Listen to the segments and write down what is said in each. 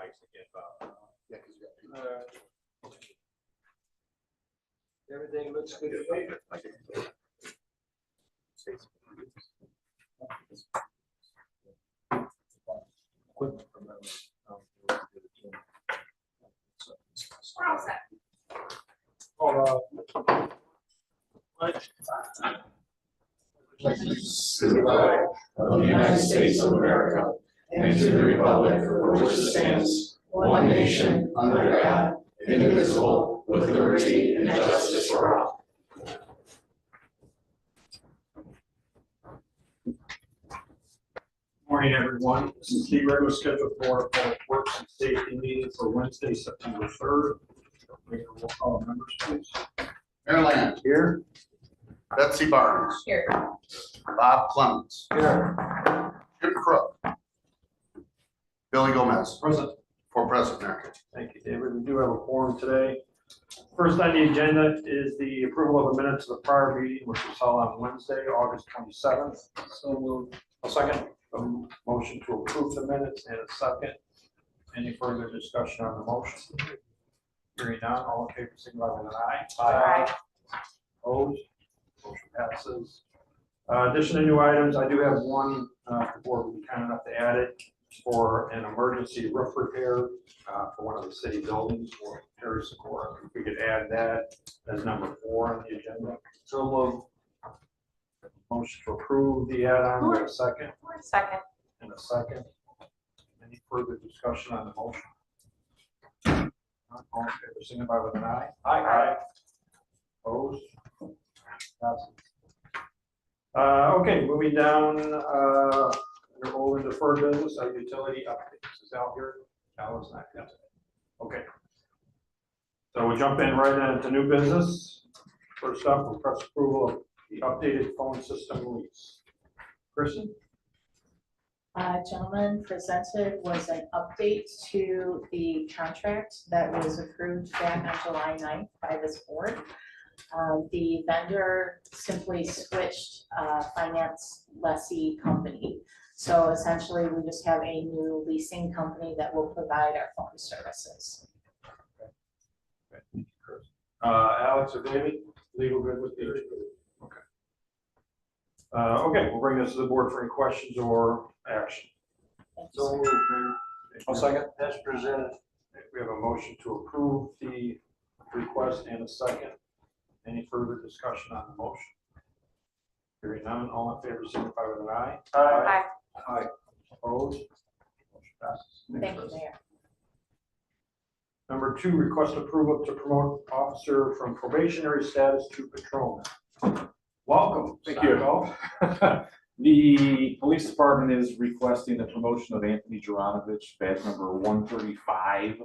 mics again, Bob. Yeah, because you got people. Everything looks good to me. We're all set. To the flag of the United States of America and to the republic for which it stands, one nation, under God, indivisible, with liberty and justice for all. Morning, everyone. This is the regular scheduled Board of Public Works and Safety meeting for Wednesday, September 3rd. Make a roll call, members, please. Mayor Land. Here. Betsy Barnes. Here. Bob Clements. Here. Jim Crook. Billy Gomez. Present. For President, Mayor. Thank you, David. We do have a quorum today. First on the agenda is the approval of the minutes of the prior meeting, which was held on Wednesday, August 27th. So moved. A second. A motion to approve the minutes and a second. Any further discussion on the motion? Hearing none, all in favor, signify with an aye. Aye. Opposed? Motion passes. Addition of new items, I do have one, the board will be kind enough to add it for an emergency roof repair for one of the city buildings for Terry Sikora. If we could add that as number 4 on the agenda. So moved. Motion to approve the add-on, we have a second Second. and a second. Any further discussion on the motion? All in favor, signify with an aye. Aye. Opposed? Passes. Okay, moving down, under old and deferred business, our utility updates. Is Al here? Al is not yet. Okay. So we'll jump in right into new business. First up, request approval of the updated phone system lease. Kristen? Gentleman presented was an update to the contract that was approved back on July 9th by this board. The vendor simply switched finance lessee company. So essentially, we just have a new leasing company that will provide our phone services. Okay. Alex or David, legal good with you? Okay. Okay, we'll bring this to the board for any questions or action. Thank you, So sir. moved, Mayor. I'll second. As presented. We have a motion to approve the request and a second. Any further discussion on the motion? Hearing none, all in favor, signify with an aye. Aye. Aye. Opposed? Motion passes. Thank you, Mayor. Number 2, request approval to promote officer from probationary status to patrolman. Welcome. Thank you. The police department is requesting the promotion of Anthony Jaranovich, badge number 135,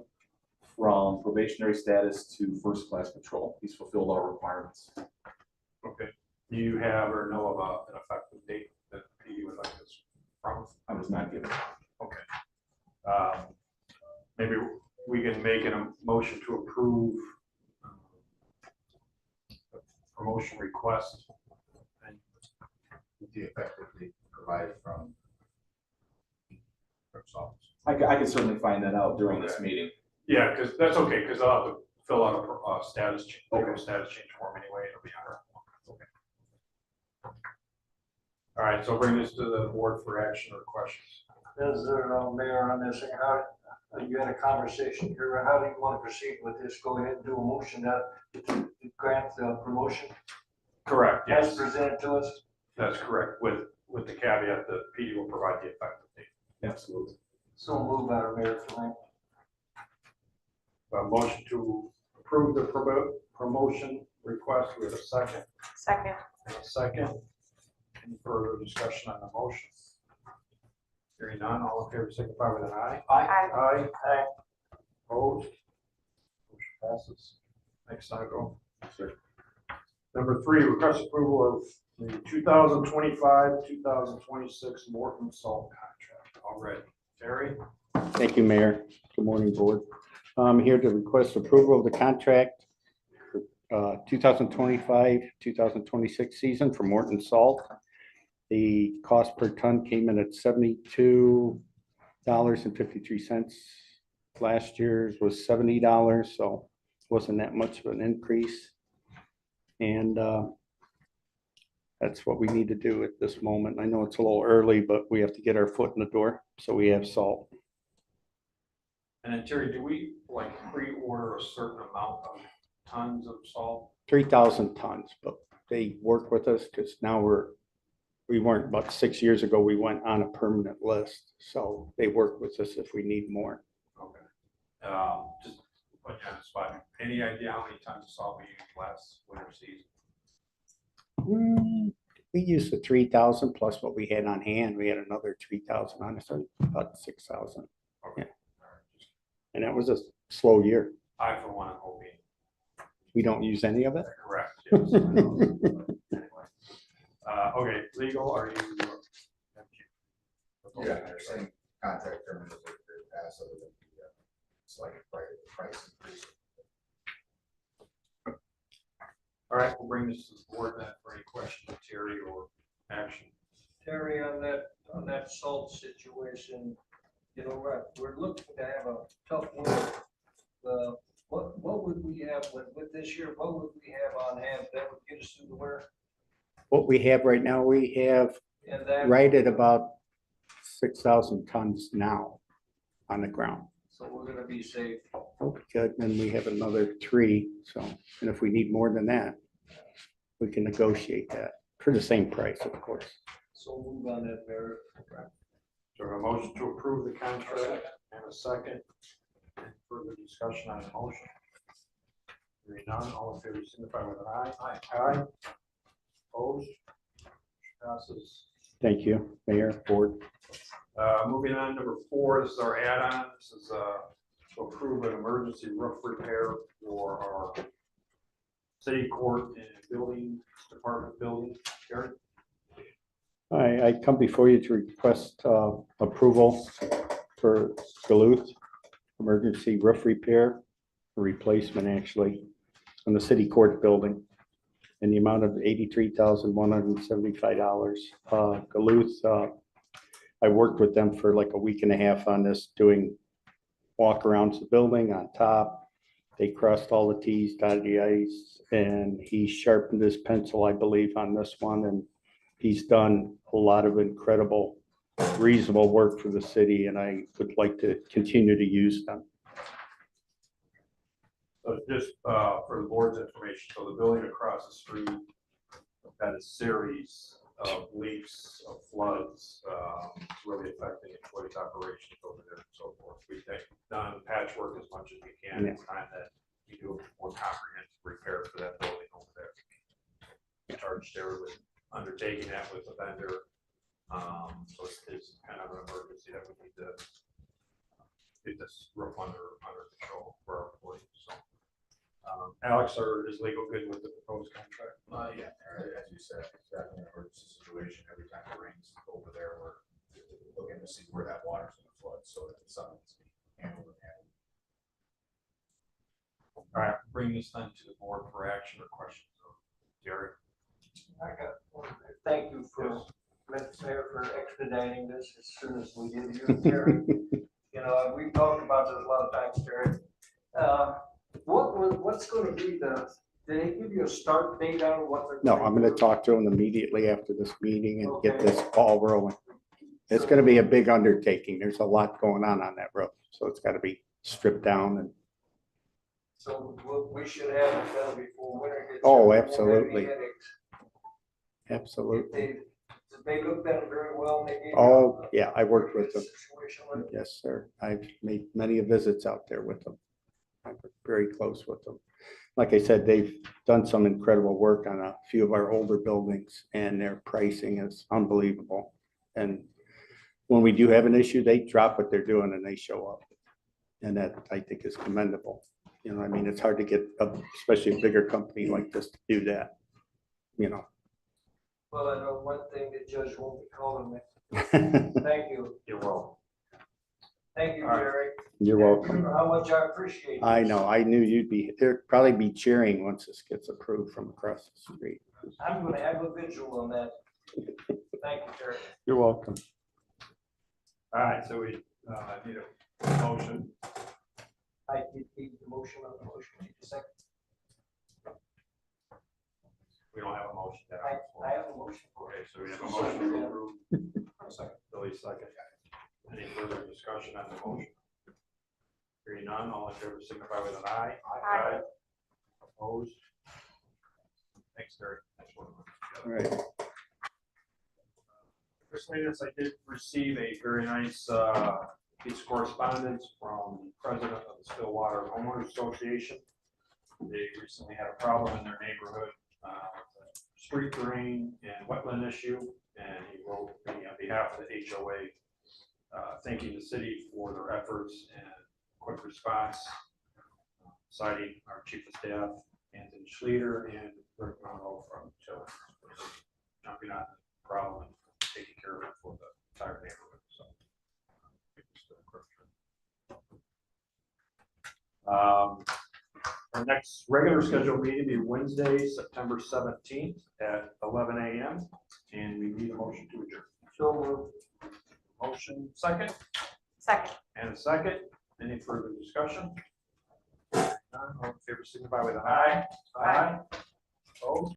from probationary status to first class patrol. He's fulfilled our requirements. Okay. Do you have or know about an effective date that PD would like this from? I was not given. Okay. Maybe we can make a motion to approve the promotion request. The effective date provided from clerk's office. I can certainly find that out during this meeting. Yeah, because that's okay, because I'll have to fill out a status change, status change form anyway. It'll be on our. Okay. All right, so bring this to the board for action or questions. Is there, Mayor, on this, how, you had a conversation here, how do you want to proceed with this? Go ahead and do a motion to grant the promotion Correct. as Yes, presented to us. that's correct. With the caveat that PD will provide the effective date. Absolutely. So move that, Mayor, tonight. A motion to approve the promotion request with a second. Second. And a second. Any further discussion on the motion? Hearing none, all in favor, signify with an aye. Aye. Aye. Opposed? Motion passes. Next item. Sure. Number 3, request approval of the 2025-2026 Morton Salt contract already. Terry? Thank you, Mayor. Good morning, Board. I'm here to request approval of the contract for 2025-2026 season for Morton Salt. The cost per ton came in at $72.53 Last year's was $70, so wasn't that much of an increase. And that's what we need to do at this moment. I know it's a little early, but we have to get our foot in the door, so we have salt. And then Terry, do we like pre-order a certain amount of tons of salt? 3,000 tons, but they work with us because now we weren't, about 6 years ago, we went on a permanent list. So they work with us if we need more. Okay. Just put you on the spot. Any idea how many tons of salt we used last winter season? We used the 3,000 plus what we had on hand. We had another 3,000 on it, so about 6,000. Okay. And that was a slow year. I, for one, am hoping. We don't use any of it. Correct. Yes. Anyway. Okay, legal, are you? Yeah, they're saying contract terms are passed other than the slight price increase. All right, we'll bring this to the board then for any questions, Terry, or action. Terry, on that salt situation, you know, we're looking to have a tough winter. What would we have with this year? What would we have on hand that would get us through the winter? What we have right now, we have And that, right at about 6,000 tons now on the ground. so we're gonna be safe. Oh, good. And we have another 3. So, and if we need more than that, we can negotiate that for the same price, of course. So move on that, Mayor. So a motion to approve the contract and a second. Any further discussion on the motion? Hearing none, all in favor, signify with an aye. Aye. Opposed? Passes. Thank you, Mayor, Board. Moving on, number 4, this is our add-on. This is to approve an emergency roof repair for our city court and building department building. Gary? I come before you to request approval for Duluth emergency roof repair, replacement actually, on the city court building in the amount of $83,175. Duluth, I worked with them for like a week and a half on this, doing walk arounds the building on top. They crossed all the Ts, dotted the Is, and he sharpened his pencil, I believe, on this one. And he's done a lot of incredible, reasonable work for the city, and I would like to continue to use them. So just for the board's information, so the building across the street had a series of leaks, of floods, really affecting employees' operations over there and so forth. We've done patchwork as much as we can. It's time that we do a more comprehensive repair for that building over there. Charged there with undertaking that with the vendor. So it's kind of an emergency that we need to get this roof under control for our employees. So, Alex, is legal good with the proposed contract? Yeah, as you said, it's definitely an emergency situation. Every time it rains over there, we're looking to see where that water's gonna flood, so that it's something that's being handled and handled. All right, bring this then to the board for action or questions. Gary? Thank you for, Mayor, for expediting this as soon as we did here, Terry. You know, we've talked about this a lot of times, Terry. What's gonna be did they give you a start date on what they're? No, I'm gonna talk to him immediately after this meeting and get this ball rolling. It's gonna be a big undertaking. There's a lot going on that roof, so it's gotta be stripped down and. So we should have it done before winter gets. Oh, here. We won't have any absolutely. headaches. Absolutely. They looked at it very well. And they gave you Oh, a- yeah, I worked with them. Situation with it. Yes, sir. I've made many visits out there with them. I'm very close with them. Like I said, they've done some incredible work on a few of our older buildings, and their pricing is unbelievable. And when we do have an issue, they drop what they're doing and they show up. And that, I think, is commendable. You know, I mean, it's hard to get, especially a bigger company like this to do that, you know. Well, I know one thing, the judge won't be calling me. Thank you. You're welcome. Thank you, All right. Jerry. You're welcome. How much I appreciate it. I know, I knew there'd probably be cheering once this gets approved from across the street. I'm gonna have a visual on that. Thank you, Jerry. You're welcome. All right, so we need a motion motion to I, have? I have a motion for it. Okay, so we have a motion to approve. Second, Billy, second. Any further discussion on the motion? Hearing none, all in favor signify with an eye. Aye. Opposed? Thanks, Terry. Thanks for All right. Miscellaneous, I did receive a very nice piece of correspondence from the president of the Stillwater Homeowners Association. They recently had a problem in their neighborhood, street drain and wetland issue, and he wrote me on behalf of the HOA, thanking the city for their efforts and quick response, citing our chief of staff, Anthony Schleter, and Rick Monroe from Tiller, jumping on the problem and taking care of it for the entire neighborhood, so. Our next regular scheduled meeting will be Wednesday, September 17th at 11 a.m. And we need a motion to adjourn. So moved. Motion second Second. and a second. Any further discussion? None, all in favor signify with an aye. Aye. Opposed?